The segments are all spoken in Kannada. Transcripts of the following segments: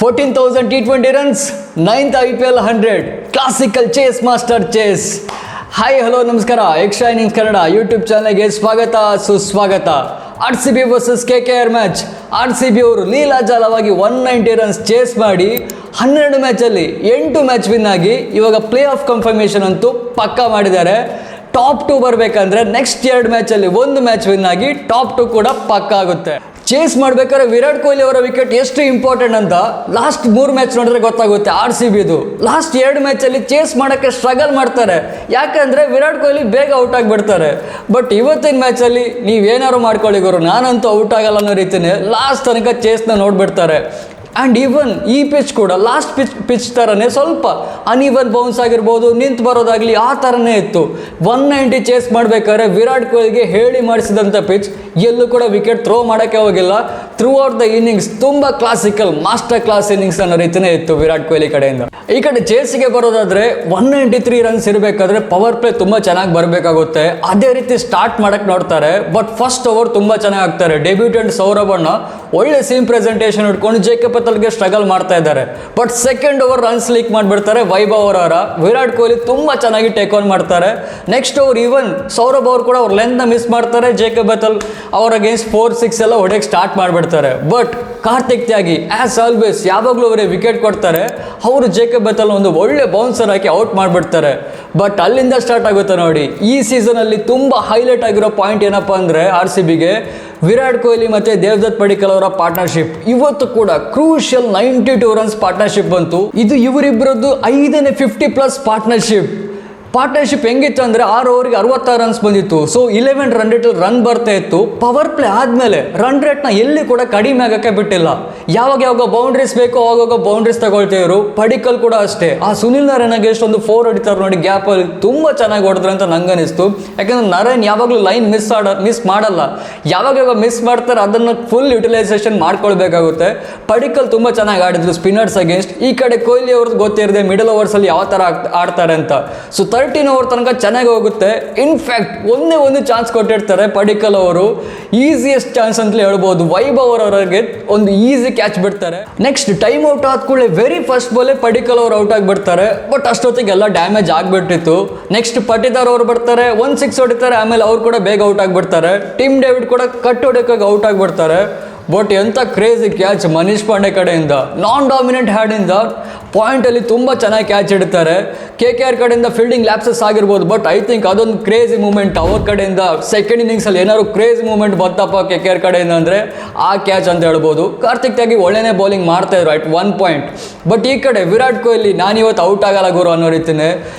14,000 T20 runs, 9th IPL 100, classical chase master chase. Hi hello ನಮಸ್ಕಾರ, ಎಕ್ಸ್ಟ್ರಾ ಇನ್ನಿಂಗ್ಸ್ ಕನ್ನಡ ಯೂಟ್ಯೂಬ್ ಚಾನಲ್ಗೆ ಸ್ವಾಗತ ಸುಸ್ವಾಗತ. RCB versus KKR match. RCB ಅವರು ಲೀಲಾಜಾಲವಾಗಿ 190 ರನ್ಸ್ ಚೇಸ್ ಮಾಡಿ 12 ಮ್ಯಾಚಲ್ಲಿ 8 ಮ್ಯಾಚ್ ವಿನ್ ಆಗಿ ಇವಾಗ ಪ್ಲೇ ಆಫ್ ಕನ್ಫರ್ಮೇಷನ್ ಅಂತೂ ಪಕ್ಕಾ ಮಾಡಿದ್ದಾರೆ. ಟಾಪ್ 2 ಬರಬೇಕಂದ್ರೆ ನೆಕ್ಸ್ಟ್ 2 ಮ್ಯಾಚಲ್ಲಿ 1 ಮ್ಯಾಚ್ ವಿನ್ ಆಗಿ ಟಾಪ್ 2 ಕೂಡ ಪಕ್ಕಾ ಆಗುತ್ತೆ. ಚೇಸ್ ಮಾಡ್ಬೇಕಾದ್ರೆ ವಿರಾಟ್ ಕೊಹ್ಲಿ ಅವರ ವಿಕೆಟ್ ಎಷ್ಟು ಇಂಪಾರ್ಟೆಂಟ್ ಅಂತ ಲಾಸ್ಟ್ 3 ಮ್ಯಾಚ್ ನೋಡಿದ್ರೆ ಗೊತ್ತಾಗುತ್ತೆ. RCBದು ಲಾಸ್ಟ್ 2 ಮ್ಯಾಚಲ್ಲಿ ಚೇಸ್ ಮಾಡೋಕ್ಕೆ ಸ್ಟ್ರಗಲ್ ಮಾಡ್ತಾರೆ, ಯಾಕಂದರೆ ವಿರಾಟ್ ಕೊಹ್ಲಿ ಬೇಗ ಔಟ್ ಆಗಿಬಿಡ್ತಾರೆ. ಬಟ್ ಇವತ್ತಿನ ಮ್ಯಾಚಲ್ಲಿ ನೀವೇನಾದ್ರು ಮಾಡ್ಕೊಳ್ಳಿ ಗುರು, ನಾನಂತೂ ಔಟ್ ಆಗಲ್ಲ ಅನ್ನೋ ರೀತಿಯೇ ಲಾಸ್ಟ್ ತನಕ ಚೇಸ್ನ ನೋಡ್ಬಿಡ್ತಾರೆ. ಆ್ಯಂಡ್ ಈವನ್ ಈ ಪಿಚ್ ಕೂಡ ಲಾಸ್ಟ್ ಪಿಚ್ ಥರನೇ ಸ್ವಲ್ಪ ಅನ್ಇವನ್ ಬೌನ್ಸ್ ಆಗಿರ್ಬೋದು, ನಿಂತು ಬರೋದಾಗಲಿ ಆ ಥರನೇ ಇತ್ತು. 190 ಚೇಸ್ ಮಾಡಬೇಕಾದ್ರೆ ವಿರಾಟ್ ಕೊಹ್ಲಿಗೆ ಹೇಳಿ ಮಾಡಿಸಿದಂಥ ಪಿಚ್, ಎಲ್ಲೂ ಕೂಡ ವಿಕೆಟ್ ಥ್ರೋ ಮಾಡೋಕ್ಕೆ ಹೋಗಿಲ್ಲ. ಥ್ರೂ ಔಟ್ ದ ಇನ್ನಿಂಗ್ಸ್ ತುಂಬ ಕ್ಲಾಸಿಕಲ್ ಮಾಸ್ಟರ್ ಕ್ಲಾಸ್ ಇನ್ನಿಂಗ್ಸ್ ಅನ್ನೋ ರೀತಿಯೇ ಇತ್ತು ವಿರಾಟ್ ಕೊಹ್ಲಿ ಕಡೆಯಿಂದ. ಈ ಕಡೆ ಚೇಸಿಗೆ ಬರೋದಾದರೆ 193 ರನ್ಸ್ ಇರಬೇಕಾದ್ರೆ ಪವರ್ ಪ್ಲೇ ತುಂಬ ಚೆನ್ನಾಗಿ ಬರಬೇಕಾಗುತ್ತೆ. ಅದೇ ರೀತಿ ಸ್ಟಾರ್ಟ್ ಮಾಡೋಕ್ಕೆ ನೋಡ್ತಾರೆ. ಬಟ್ ಫಸ್ಟ್ ಓವರ್ ತುಂಬ ಚೆನ್ನಾಗಿ ಆಗ್ತಾರೆ. ಡೆಬ್ಯೂಟೆಂಟ್ ಸೌರಭಣ್ಣ ಒಳ್ಳೆ ಸೀಮ್ ಪ್ರೆಸೆಂಟೇಷನ್ ಇಟ್ಕೊಂಡು ಜೇಕೆ ಬತಲ್ಗೆ ಸ್ಟ್ರಗಲ್ ಮಾಡ್ತಾ ಇದ್ದಾರೆ. But second over runs leak ಮಾಡಿಬಿಡ್ತಾರೆ ವೈಭವ್ ಅವರ. ವಿರಾಟ್ ಕೊಹ್ಲಿ ತುಂಬ ಚೆನ್ನಾಗಿ ಟೇಕ್ ಆನ್ ಮಾಡ್ತಾರೆ. ನೆಕ್ಸ್ಟ್ ಓವರ್ ಈವನ್ ಸೌರಭ್ ಅವರು ಕೂಡ ಅವ್ರ ಲೆಂತ್ನ ಮಿಸ್ ಮಾಡ್ತಾರೆ. ಜೇಕೆ ಬತಲ್ ಅವ್ರ ಅಗೇನ್ಸ್ಟ್ 4-6 ಎಲ್ಲ ಹೊಡೆಯಕ್ಕೆ ಸ್ಟಾರ್ಟ್ ಮಾಡಿಬಿಡ್ತಾರೆ. But Karthik Tyagi as always ಯಾವಾಗಲೂ ಅವರೇ ವಿಕೆಟ್ ಕೊಡ್ತಾರೆ. ಅವರು ಜೇಕೆ ಬತಲ್ ಒಂದು ಒಳ್ಳೆ ಬೌನ್ಸರ್ ಹಾಕಿ ಔಟ್ ಮಾಡಿಬಿಡ್ತಾರೆ. ಬಟ್ ಅಲ್ಲಿಂದ ಸ್ಟಾರ್ಟ್ ಆಗುತ್ತೆ ನೋಡಿ ಈ ಸೀಸನಲ್ಲಿ ತುಂಬ ಹೈಲೈಟ್ ಆಗಿರೋ ಪಾಯಿಂಟ್ ಏನಪ್ಪ ಅಂದರೆ RCBಗೆ ವಿರಾಟ್ ಕೊಹ್ಲಿ ಮತ್ತು ದೇವದತ್ ಪಡಿಕ್ಕಲ್ ಅವರ ಪಾರ್ಟ್ನರ್ಶಿಪ್. ಇವತ್ತು ಕೂಡ ಕ್ರೂಷಿಯಲ್ 92 ರನ್ಸ್ ಪಾರ್ಟ್ನರ್ಶಿಪ್ ಬಂತು. ಇದು ಇವರಿಬ್ಬರದ್ದು 5ನೇ 50+ ಪಾರ್ಟ್ನರ್ಶಿಪ್ ಹೆಂಗಿತ್ತು ಅಂದರೆ 6 ಓವರ್ಗೆ 66 ರನ್ಸ್ ಬಂದಿತ್ತು. ಸೊ 11 ರನ್ ರೇಟಲ್ಲಿ ರನ್ ಬರ್ತಾ ಇತ್ತು. ಪವರ್ ಪ್ಲೇ ಆದಮೇಲೆ ರನ್ ರೇಟ್ನ ಎಲ್ಲಿ ಕೂಡ ಕಡಿಮೆ ಆಗೋಕ್ಕೆ ಬಿಟ್ಟಿಲ್ಲ. ಯಾವಾಗ ಬೌಂಡ್ರೀಸ್ ಬೇಕೋ ಆವಾಗ ಬೌಂಡ್ರೀಸ್ ತಗೊಳ್ತಿದ್ರು. ಪಡಿಕ್ಕಲ್ ಕೂಡ ಅಷ್ಟೇ. ಆ ಸುನಿಲ್ ನಾರಾಯಣ್ಗೆ ಎಷ್ಟೊಂದು 4 ಹೊಡಿತಾರೆ ನೋಡಿ ಗ್ಯಾಪಲ್ಲಿ, ತುಂಬ ಚೆನ್ನಾಗಿ ಹೊಡೆದ್ರು ಅಂತ ನಂಗೆ ಅನಿಸ್ತು. ಯಾಕಂದ್ರೆ ನಾರಾಯಣ್ ಯಾವಾಗಲೂ ಲೈನ್ ಮಿಸ್ ಮಾಡಲ್ಲ. ಯಾವಾಗ ಮಿಸ್ ಮಾಡ್ತಾರೆ ಅದನ್ನು ಫುಲ್ ಯುಟಿಲೈಸೇಷನ್ ಮಾಡ್ಕೊಳ್ಬೇಕಾಗುತ್ತೆ. ಪಡಿಕ್ಕಲ್ ತುಂಬ ಚೆನ್ನಾಗಿ ಆಡಿದ್ರು ಸ್ಪಿನ್ನರ್ಸ್ ಅಗೇನ್ಸ್ಟ್. ಈ ಕಡೆ ಕೊಹ್ಲಿ ಅವ್ರದ್ದು ಗೊತ್ತಿರದೆ ಮಿಡಲ್ ಓವರ್ಸಲ್ಲಿ ಯಾವ ಥರ ಆಡ್ತಾರೆ ಅಂತ. ಸೊ 13 ಓವರ್ ತನಕ ಚೆನ್ನಾಗಿ ಹೋಗುತ್ತೆ. ಇನ್ಫ್ಯಾಕ್ಟ್ ಒಂದು ಚಾನ್ಸ್ ಕೊಟ್ಟಿರ್ತಾರೆ ಪಡಿಕ್ಕಲ್ ಅವರು, ಈಸಿಯೆಸ್ಟ್ ಚಾನ್ಸ್ ಅಂತಲೇ ಹೇಳ್ಬೋದು. ವೈಭವ್ ಅವರವರಿಗೆ ಒಂದು ಈಸಿ ಕ್ಯಾಚ್ ಬಿಡ್ತಾರೆ. ನೆಕ್ಸ್ಟ್ ಟೈಮ್ ಔಟ್ ಆದ ಕೂಡಲೇ ವೆರಿ ಫಸ್ಟ್ ಬಾಲೇ ಪಡಿಕ್ಕಲ್ ಅವರು ಔಟ್ ಆಗಿಬಿಡ್ತಾರೆ. ಬಟ್ ಅಷ್ಟೊತ್ತಿಗೆಲ್ಲ ಡ್ಯಾಮೇಜ್ ಆಗಿಬಿಟ್ಟಿತ್ತು. ನೆಕ್ಸ್ಟ್ ಪಟಿದಾರ್ ಅವರು ಬರ್ತಾರೆ, 1 6 ಹೊಡಿತಾರೆ. ಆಮೇಲೆ ಅವ್ರು ಕೂಡ ಬೇಗ ಔಟ್ ಆಗಿಬಿಡ್ತಾರೆ. ಟಿಮ್ ಡೇವಿಡ್ ಕೂಡ ಕಟ್ ಹೊಡೆಯೋಕ್ಕಾಗಿ ಔಟ್ ಆಗಿಬಿಡ್ತಾರೆ. ಬಟ್ ಎಂಥ ಕ್ರೇಜಿ ಕ್ಯಾಚ್ ಮನೀಶ್ ಪಾಂಡೆ ಕಡೆಯಿಂದ, ನಾನ್ ಡಾಮಿನೆಂಟ್ ಹ್ಯಾಂಡಿಂದ ಪಾಯಿಂಟಲ್ಲಿ ತುಂಬ ಚೆನ್ನಾಗಿ ಕ್ಯಾಚ್ ಇಡ್ತಾರೆ. KKR ಕಡೆಯಿಂದ ಫೀಲ್ಡಿಂಗ್ ಲ್ಯಾಪ್ಸಸ್ ಆಗಿರ್ಬೋದು. ಬಟ್ ಐ ಥಿಂಕ್ ಅದೊಂದು ಕ್ರೇಜಿ ಮೂಮೆಂಟ್ ಅವ್ರ ಕಡೆಯಿಂದ. ಸೆಕೆಂಡ್ ಇನ್ನಿಂಗ್ಸಲ್ಲಿ ಏನಾದ್ರು ಕ್ರೇಜಿ ಮೂಮೆಂಟ್ ಬಂತಪ್ಪ KKR ಕಡೆಯಿಂದ ಅಂದರೆ ಆ ಕ್ಯಾಚ್ ಅಂತ ಹೇಳ್ಬೋದು. ಕಾರ್ತಿಕ್ ತ್ಯಾಗಿ ಒಳ್ಳೆನೇ ಬೌಲಿಂಗ್ ಮಾಡ್ತಾಯಿದ್ರು ಅಟ್ 1 ಪಾಯಿಂಟ್. ಬಟ್ ಈ ಕಡೆ ವಿರಾಟ್ ಕೊಹ್ಲಿ ನಾನಿವತ್ತು ಔಟ್ ಆಗಲ್ಲ ಗುರು ಅನ್ನೋ ರೀತಿಯೇ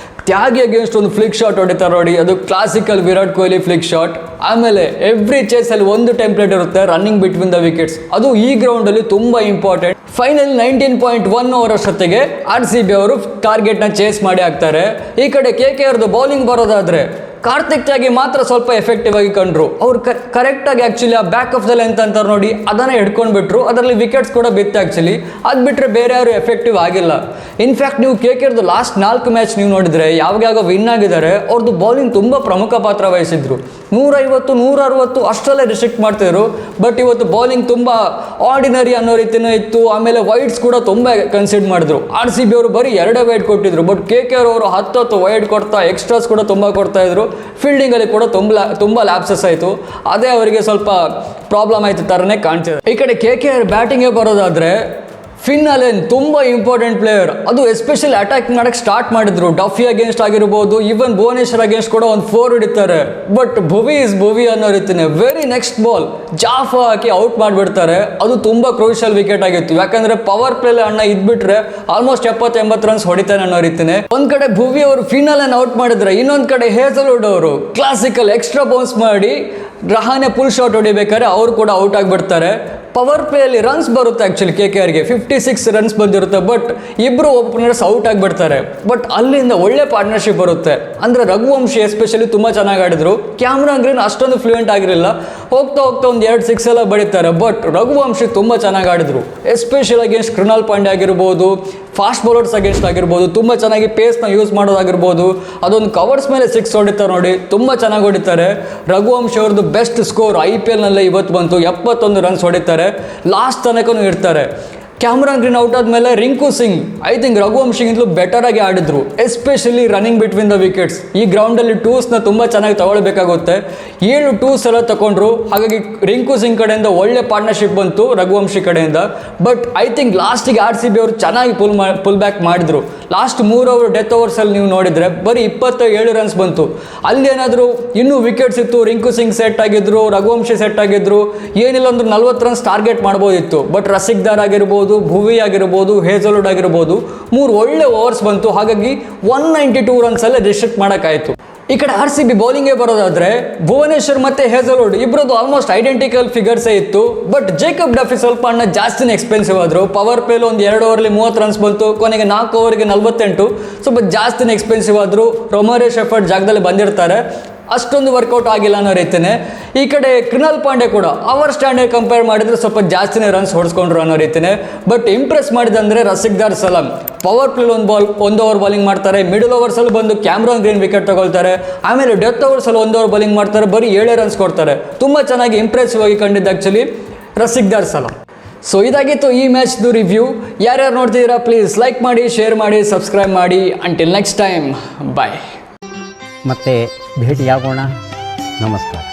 ತ್ಯಾಗಿ ಅಗೇನ್ಸ್ಟ್ ಒಂದು ಫ್ಲಿಕ್ ಶಾಟ್ ಹೊಡಿತಾರೆ ನೋಡಿ, ಅದು classical Virat Kohli flick shot. ಆಮೇಲೆ ಎವ್ರಿ ಚೇಸಲ್ಲಿ ಒಂದು ಟೆಂಪ್ಲೇಟ್ ಇರುತ್ತೆ, ರನ್ನಿಂಗ್ ಬಿಟ್ವೀನ್ ದ ವಿಕೆಟ್ಸ್. ಅದು ಈ ಗ್ರೌಂಡಲ್ಲಿ ತುಂಬ ಇಂಪಾರ್ಟೆಂಟ್. ಫೈನಲ್ 19.1 ಓವರ್ ಅಷ್ಟೊತ್ತಿಗೆ RCB ಅವರು ಟಾರ್ಗೆಟ್ನ ಚೇಸ್ ಮಾಡಿ ಹಾಕ್ತಾರೆ. ಈ ಕಡೆ KKRದು ಬೌಲಿಂಗ್ ಬರೋದಾದರೆ ಕಾರ್ತಿಕ್ ತ್ಯಾಗಿ ಮಾತ್ರ ಸ್ವಲ್ಪ ಎಫೆಕ್ಟಿವ್ ಆಗಿ ಕಂಡ್ರು. ಅವ್ರು ಕರೆಕ್ಟಾಗಿ ಆ್ಯಕ್ಚುಲಿ ಆ ಬ್ಯಾಕ್ ಆಫ್ ದ ಲೆಂತ್ ಅಂತಾರೆ ನೋಡಿ, ಅದನ್ನು ಹಿಡ್ಕೊಂಡ್ಬಿಟ್ರು. ಅದರಲ್ಲಿ ವಿಕೆಟ್ಸ್ ಕೂಡ ಬಿತ್ತು ಆ್ಯಕ್ಚುಲಿ. ಅದು ಬಿಟ್ಟರೆ ಬೇರೆ ಯಾರು ಎಫೆಕ್ಟಿವ್ ಆಗಿಲ್ಲ. ಇನ್ಫ್ಯಾಕ್ಟ್ ನೀವು KKRದು ಲಾಸ್ಟ್ 4 ಮ್ಯಾಚ್ ನೀವು ನೋಡಿದರೆ ಯಾವಾಗ ವಿನ್ ಆಗಿದ್ದಾರೆ, ಅವ್ರದ್ದು ಬೌಲಿಂಗ್ ತುಂಬ ಪ್ರಮುಖ ಪಾತ್ರ ವಹಿಸಿದ್ರು. 150 160 ಅಷ್ಟರಲ್ಲೇ ರಿಸ್ಟ್ರಿಕ್ಟ್ ಮಾಡ್ತಿದ್ರು. ಬಟ್ ಇವತ್ತು ಬೌಲಿಂಗ್ ತುಂಬ ಆರ್ಡಿನರಿ ಅನ್ನೋ ರೀತಿಯೇ ಇತ್ತು. ಆಮೇಲೆ ವೈಡ್ಸ್ ಕೂಡ ತುಂಬ ಕನ್ಸಿಡರ್ ಮಾಡಿದ್ರು. RCB ಅವರು ಬರೀ 2 ವೈಡ್ ಕೊಟ್ಟಿದ್ರು. ಬಟ್ KKR ಅವರು 10 ವೈಡ್ ಕೊಡ್ತಾ ಎಕ್ಸ್ಟ್ರಾಸ್ ಕೂಡ ತುಂಬ ಕೊಡ್ತಾ ಇದ್ರು. ಫೀಲ್ಡಿಂಗಲ್ಲಿ ಕೂಡ ತುಂಬ ಲ್ಯಾಪ್ಸಸ್ ಆಯಿತು. ಅದೇ ಅವರಿಗೆ ಸ್ವಲ್ಪ ಪ್ರಾಬ್ಲಮ್ ಆಯಿತು ಥರನೇ ಕಾಣ್ತಿದೆ. ಈ ಕಡೆ KKR ಬ್ಯಾಟಿಂಗ್ಗೆ ಬರೋದಾದರೆ ಫಿನ್ ಅಲೆನ್ ತುಂಬ ಇಂಪಾರ್ಟೆಂಟ್ ಪ್ಲೇಯರ್. ಅದು ಎಸ್ಪೆಷಲಿ ಅಟ್ಯಾಕ್ ಮಾಡೋಕ್ಕೆ ಸ್ಟಾರ್ಟ್ ಮಾಡಿದ್ರು. ಡಫಿ ಅಗೇನ್ಸ್ಟ್ ಆಗಿರ್ಬೋದು, ಈವನ್ ಭುವನೇಶ್ವರ್ ಅಗೇನ್ಸ್ಟ್ ಕೂಡ ಒಂದು 4 ಹೊಡಿತಾರೆ. ಬಟ್ ಭುವಿ ಅನ್ನೋ ರೀತಿಯೇ ವೆರಿ ನೆಕ್ಸ್ಟ್ ಬಾಲ್ ಜಾಫಾ ಹಾಕಿ ಔಟ್ ಮಾಡಿಬಿಡ್ತಾರೆ. ಅದು ತುಂಬ ಕ್ರೂಷಿಯಲ್ ವಿಕೆಟ್ ಆಗಿತ್ತು. ಯಾಕಂದರೆ ಪವರ್ ಪ್ಲೇಲಿ ಅಣ್ಣ ಇದ್ಬಿಟ್ರೆ ಆಲ್ಮೋಸ್ಟ್ 70-80 ರನ್ಸ್ ಹೊಡಿತಾನೆ ಅನ್ನೋ ರೀತಿಯೇ. ಒಂದು ಕಡೆ ಭುವಿ ಅವರು ಫಿನ್ ಅಲೆನ್ ಔಟ್ ಮಾಡಿದ್ರೆ, ಇನ್ನೊಂದು ಕಡೆ ಹೇಸಲ್ವುಡ್ ಅವರು ಕ್ಲಾಸಿಕಲ್ ಎಕ್ಸ್ಟ್ರಾ ಬೌನ್ಸ್ ಮಾಡಿ ರಹಾನೆ ಫುಲ್ ಶಾಟ್ ಹೊಡಿಬೇಕಾದ್ರೆ ಅವರು ಕೂಡ ಔಟ್ ಆಗಿಬಿಡ್ತಾರೆ. ಪವರ್ ಪ್ಲೇಯಲ್ಲಿ ರನ್ಸ್ ಬರುತ್ತೆ ಆ್ಯಕ್ಚುಲಿ KKRಗೆ 56 ರನ್ಸ್ ಬಂದಿರುತ್ತೆ. ಬಟ್ ಇಬ್ಬರು ಓಪನರ್ಸ್ ಔಟ್ ಆಗಿಬಿಡ್ತಾರೆ. ಬಟ್ ಅಲ್ಲಿಂದ ಒಳ್ಳೆ ಪಾರ್ಟ್ನರ್ಶಿಪ್ ಬರುತ್ತೆ. ಅಂದರೆ ರಘುವಂಶಿ ಎಸ್ಪೆಷಲಿ ತುಂಬ ಚೆನ್ನಾಗಿ ಆಡಿದ್ರು. ಕ್ಯಾಮ್ರಾನ್ ಗ್ರೀನ್ ಅಷ್ಟೊಂದು ಫ್ಲೂಯೆಂಟ್ ಆಗಿರಲಿಲ್ಲ. ಹೋಗ್ತಾ ಒಂದು 2 6 ಎಲ್ಲ ಬಡಿತಾರೆ. ಬಟ್ ರಘುವಂಶಿ ತುಂಬ ಚೆನ್ನಾಗಿ ಆಡಿದ್ರು. ಎಸ್ಪೆಷಲ್ ಅಗೇನ್ಸ್ಟ್ ಕೃಣಾಲ್ ಪಾಂಡ್ಯ ಆಗಿರ್ಬೋದು, ಫಾಸ್ಟ್ ಬೌಲರ್ಸ್ ಅಗೇನ್ಸ್ಟ್ ಆಗಿರ್ಬೋದು, ತುಂಬ ಚೆನ್ನಾಗಿ ಪೇಸ್ನ ಯೂಸ್ ಮಾಡೋದಾಗಿರ್ಬೋದು. ಅದೊಂದು ಕವರ್ಸ್ ಮೇಲೆ 6 ಹೊಡಿತಾರೆ ನೋಡಿ, ತುಂಬ ಚೆನ್ನಾಗಿ ಹೊಡಿತಾರೆ. ರಘುವಂಶಿ ಅವ್ರದ್ದು ಬೆಸ್ಟ್ ಸ್ಕೋರ್ IPLನಲ್ಲೇ ಇವತ್ತು ಬಂತು, 71 ರನ್ಸ್ ಹೊಡಿತಾರೆ. ಲಾಸ್ಟ್ ತನಕನೂ ಇರ್ತಾರೆ. ಕ್ಯಾಮ್ರಾನ್ ಗ್ರೀನ್ ಔಟ್ ಆದಮೇಲೆ ರಿಂಕು ಸಿಂಗ್ ಐ ಥಿಂಕ್ ರಘುವಂಶಿಗಿಂತಲೂ ಬೆಟರ್ ಆಗಿ ಆಡಿದ್ರು, especially running between the wickets. ಈ ಗ್ರೌಂಡಲ್ಲಿ ಟೂಸ್ನ ತುಂಬ ಚೆನ್ನಾಗಿ ತಗೊಳ್ಬೇಕಾಗುತ್ತೆ. 7 ಟೂಸ್ ಎಲ್ಲ ತಗೊಂಡ್ರು. ಹಾಗಾಗಿ ರಿಂಕು ಸಿಂಗ್ ಕಡೆಯಿಂದ ಒಳ್ಳೆ ಪಾರ್ಟ್ನರ್ಶಿಪ್ ಬಂತು ರಘುವಂಶಿ ಕಡೆಯಿಂದ. ಬಟ್ ಐ ಥಿಂಕ್ ಲಾಸ್ಟಿಗೆ RCB ಅವರು ಚೆನ್ನಾಗಿ ಪುಲ್ ಬ್ಯಾಕ್ ಮಾಡಿದ್ರು. ಲಾಸ್ಟ್ 3 ಓವರ್ ಡೆತ್ ಓವರ್ಸಲ್ಲಿ ನೀವು ನೋಡಿದರೆ ಬರೀ 27 ರನ್ಸ್ ಬಂತು. ಅಲ್ಲಿ ಏನಾದರೂ ಇನ್ನೂ ವಿಕೆಟ್ಸ್ ಇತ್ತು, ರಿಂಕು ಸಿಂಗ್ ಸೆಟ್ ಆಗಿದ್ರು, ರಘುವಂಶಿ ಸೆಟ್ ಆಗಿದ್ರು, ಏನಿಲ್ಲ ಅಂದ್ರೆ 40 ರನ್ಸ್ ಟಾರ್ಗೆಟ್ ಮಾಡ್ಬೋದಿತ್ತು. ಬಟ್ ರಸಿಕ್ದಾರ್ ಆಗಿರ್ಬೋದು, ಭುವಿ ಆಗಿರ್ಬೋದು, ಹೇಜಲ್ವುಡ್ ಆಗಿರ್ಬೋದು, 3 ಒಳ್ಳೆ ಓವರ್ಸ್ ಬಂತು. ಹಾಗಾಗಿ 192 ರನ್ಸಲ್ಲೇ ರಿಸ್ಟ್ರಿಕ್ಟ್ ಮಾಡೋಕ್ಕಾಯಿತು. ಈ ಕಡೆ RCB ಬೌಲಿಂಗೇ ಬರೋದಾದ್ರೆ ಭುವನೇಶ್ವರ್ ಮತ್ತು ಹೇಜಲ್ವುಡ್ ಇಬ್ಬರದ್ದು ಆಲ್ಮೋಸ್ಟ್ ಐಡೆಂಟಿಕಲ್ ಫಿಗರ್ಸೇ ಇತ್ತು. ಬಟ್ ಜೇಕಬ್ ಡಫಿ ಸ್ವಲ್ಪ ಜಾಸ್ತಿನೇ ಎಕ್ಸ್ಪೆನ್ಸಿವ್ ಆದರು. ಪವರ್ ಪ್ಲೇಲಿ ಒಂದು 2 ಓವರ್ಲಿ 30 ರನ್ಸ್ ಬಂತು, ಕೊನೆಗೆ 4 ಓವರ್ಗೆ 48, ಸ್ವಲ್ಪ ಜಾಸ್ತಿನೇ ಎಕ್ಸ್ಪೆನ್ಸಿವ್ ಆದರು. ರೊಮಾರಿ ಶೆಫರ್ಡ್ ಜಾಗದಲ್ಲಿ ಬಂದಿರ್ತಾರೆ, ಅಷ್ಟೊಂದು ವರ್ಕೌಟ್ ಆಗಿಲ್ಲ ಅನ್ನೋ ರೀತಿಯೇ. ಈ ಕಡೆ ಕೃಣಾಲ್ ಪಾಂಡೆ ಕೂಡ ಅವರ್ ಸ್ಟ್ಯಾಂಡರ್ಡ್ ಕಂಪೇರ್ ಮಾಡಿದ್ರೆ ಸ್ವಲ್ಪ ಜಾಸ್ತಿನೇ ರನ್ಸ್ ಹೊಡೆಸ್ಕೊಂಡ್ರು ಅನ್ನೋ ರೀತಿಯೇ. ಬಟ್ ಇಂಪ್ರೆಸ್ ಮಾಡಿದಂದರೆ ರಸಿಕ್ದಾರ್ ಸಲಾಮ್ ಪವರ್ ಪ್ಲೇಲಿ ಒಂದು ಓವರ್ ಬಾಲಿಂಗ್ ಮಾಡ್ತಾರೆ, ಮಿಡಲ್ ಓವರ್ಸಲ್ಲಿ ಬಂದು ಕ್ಯಾಮ್ರಾನ್ ಗ್ರೀನ್ ವಿಕೆಟ್ ತಗೊಳ್ತಾರೆ, ಆಮೇಲೆ ಡೆತ್ ಓವರ್ಸಲ್ಲಿ 1 ಓವರ್ ಬಾಲಿಂಗ್ ಮಾಡ್ತಾರೆ, ಬರೀ 7 ರನ್ಸ್ ಕೊಡ್ತಾರೆ. ತುಂಬ ಚೆನ್ನಾಗಿ ಇಂಪ್ರೆಸಿವ್ ಆಗಿ ಕಂಡಿದ್ದು ಆ್ಯಕ್ಚುಲಿ ರಸಿಕ್ದಾರ್ ಸಲಾಮ್. ಸೊ ಇದಾಗಿತ್ತು ಈ ಮ್ಯಾಚ್ದು ರಿವ್ಯೂ. ಯಾರ್ಯಾರು ನೋಡ್ತಿದ್ದೀರಾ ಪ್ಲೀಸ್ ಲೈಕ್ ಮಾಡಿ, ಶೇರ್ ಮಾಡಿ, ಸಬ್ಸ್ಕ್ರೈಬ್ ಮಾಡಿ. ಅಂಟಿಲ್ ನೆಕ್ಸ್ಟ್ ಟೈಮ್, ಬಾಯ್. ಮತ್ತೆ ಭೇಟಿಯಾಗೋಣ. ನಮಸ್ಕಾರ.